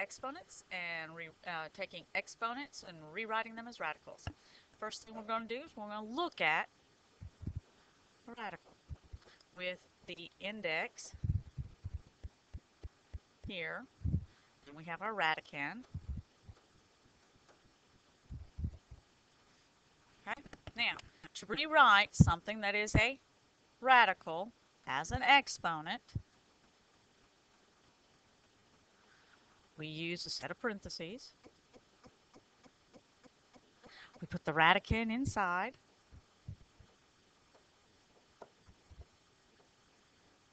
exponents and taking exponents and rewriting them as radicals. First thing we're going to do is we're going to look at a radical with the index here, and we have our radicand. Okay? Now, to rewrite something that is a radical as an exponent, we use a set of parentheses. We put the radicand inside.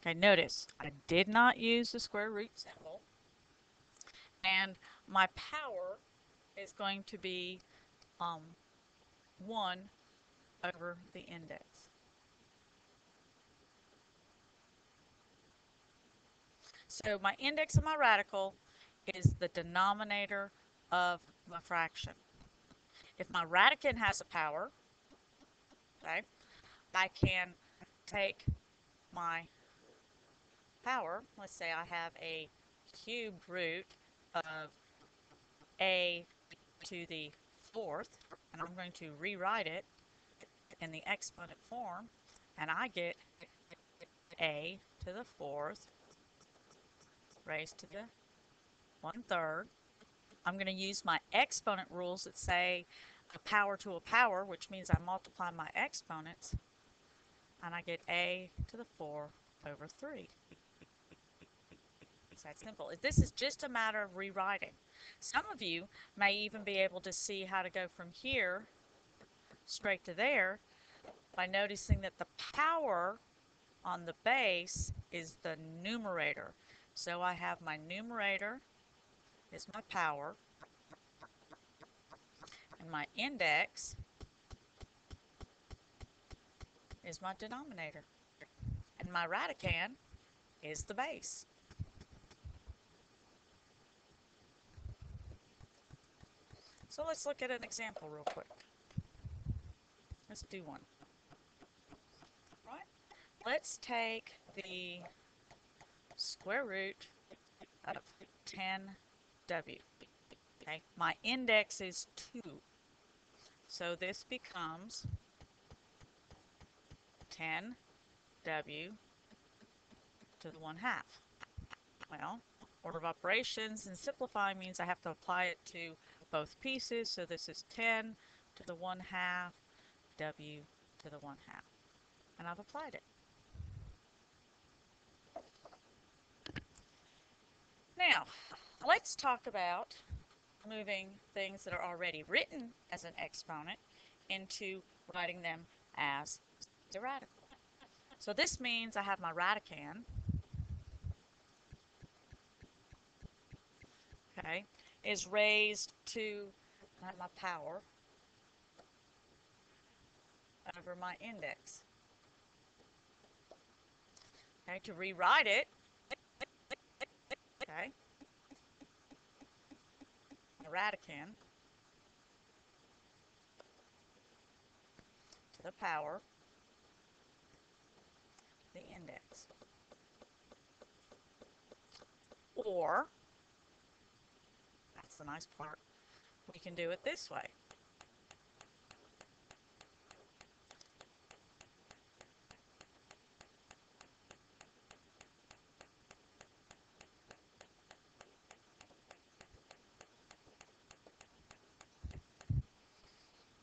Okay, notice I did not use the square root symbol. And my power is going to be 1 over the index. So my index of my radical is the denominator of my fraction. If my radicand has a power, okay, I can take my power, let's say I have a cubed root of a to the 4th, and I'm going to rewrite it in the exponent form, and I get a to the 4th raised to the 1/3. I'm going to use my exponent rules that say a power to a power, which means I multiply my exponents, and I get a to the 4 over 3. It's that simple. This is just a matter of rewriting. Some of you may even be able to see how to go from here straight to there by noticing that the power on the base is the numerator. So I have my numerator is my power, and my index is my denominator, and my radicand is the base. So let's look at an example real quick. Let's do one. Right? Let's take the square root of 10w. Okay, my index is 2. So this becomes 10w to the 1/2. Well, order of operations and simplifying means I have to apply it to both pieces. So this is 10 to the 1/2 w to the 1/2. And I've applied it. Now, let's talk about moving things that are already written as an exponent into writing them as a radical. So this means I have my radicand, okay, is raised to my power over my index. Okay, to rewrite it, okay, the radicand to the power, the index. Or, that's the nice part, we can do it this way.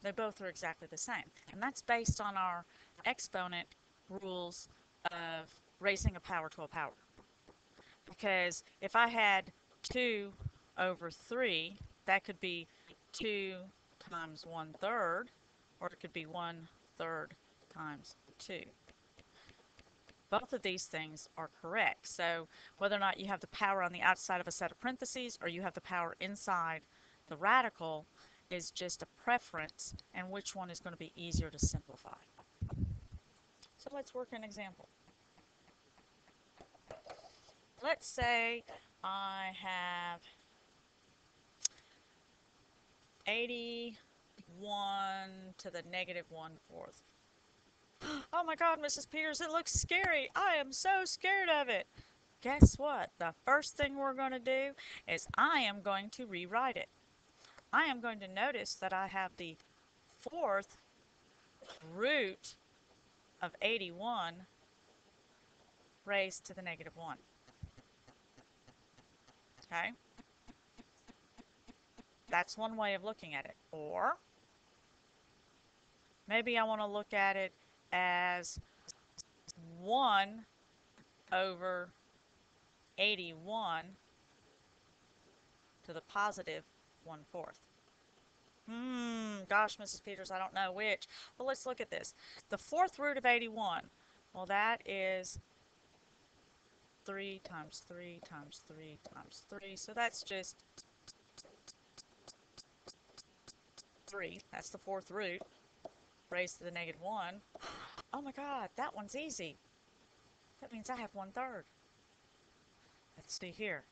They both are exactly the same. And that's based on our exponent rules of raising a power to a power. Because if I had 2 over 3, that could be 2 times 1/3, or it could be 1/3 times 2. Both of these things are correct. So whether or not you have the power on the outside of a set of parentheses or you have the power inside the radical is just a preference and which one is going to be easier to simplify. So let's work an example. Let's say I have 81 to the negative 1/4. Oh my God, Mrs. Peters, it looks scary. I am so scared of it. guess what? The first thing we're going to do is I am going to rewrite it. I am going to notice that I have the fourth root of 81 raised to the negative 1. Okay? That's one way of looking at it. Or maybe I want to look at it as 1 over 81 to the positive 1/4. Gosh, Mrs. Peters, I don't know which. Well, let's look at this. The fourth root of 81. Well, that is 3 times 3 times 3 times 3. So that's just 3. That's the fourth root raised to the negative 1. Oh my God, that one's easy. That means I have 1/3. Let's see here.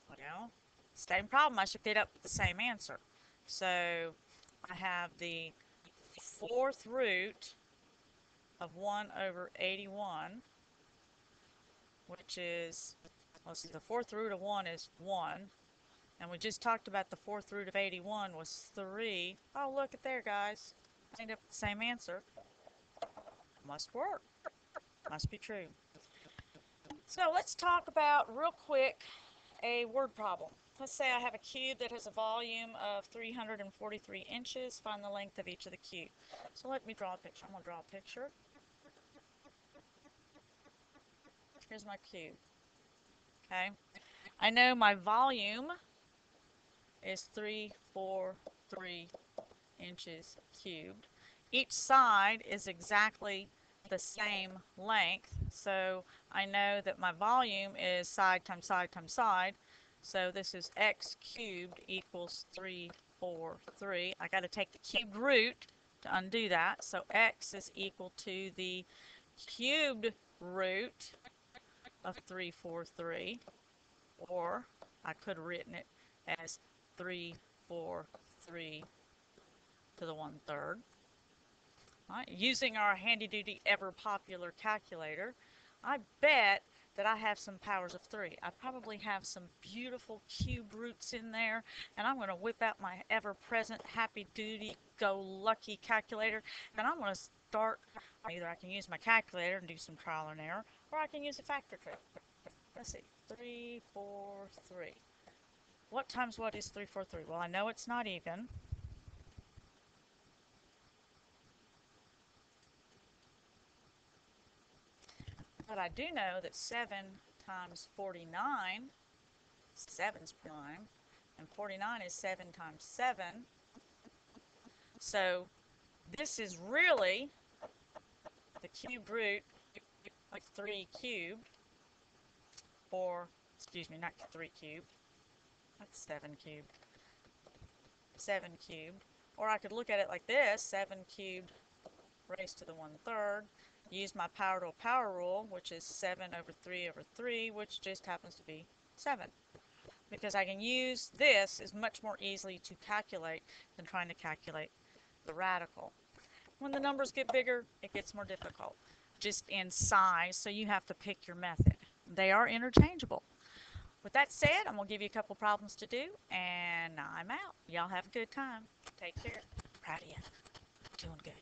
Well, same problem. I should get up with the same answer. So I have the fourth root of 1 over 81, which is, let's see, the fourth root of 1 is 1. And we just talked about the fourth root of 81 was 3. Oh, look at there, guys. I ended up with the same answer. Must work. Must be true. So let's talk about, real quick, a word problem. Let's say I have a cube that has a volume of 343 inches. Find the length of each of the cube. So let me draw a picture. I'm going to draw a picture. Here's my cube. Okay. I know my volume is 343 inches cubed. Each side is exactly the same length, so I know that my volume is side times side times side. So this is x cubed equals 343. I got to take the cubed root to undo that. So x is equal to the cubed root of 343, or I could have written it as 343 to the 1/3. Right, using our handy-duty, ever-popular calculator, I bet that I have some powers of 3. I probably have some beautiful cube roots in there, and I'm going to whip out my ever-present, happy-duty, go-lucky calculator, and I'm going to start. Either I can use my calculator and do some trial and error, or I can use a factor trick. Let's see, 3, 4, 3. What times what is 3, 4, 3? Well, I know it's not even. But I do know that 7 times 49, 7's prime, and 49 is 7 times 7. So this is really the cube root of 3 cubed, or, excuse me, not 3 cubed, that's 7 cubed, 7 cubed. Or I could look at it like this, 7 cubed raised to the 1/3. Use my power to a power rule, which is 7 over 3 over 3, which just happens to be 7. Because I can use this is much more easily to calculate than trying to calculate the radical. When the numbers get bigger, it gets more difficult, just in size, so you have to pick your method. They are interchangeable. With that said, I'm going to give you a couple problems to do, and I'm out. Y'all have a good time. Take care. Proud of you. Doing good.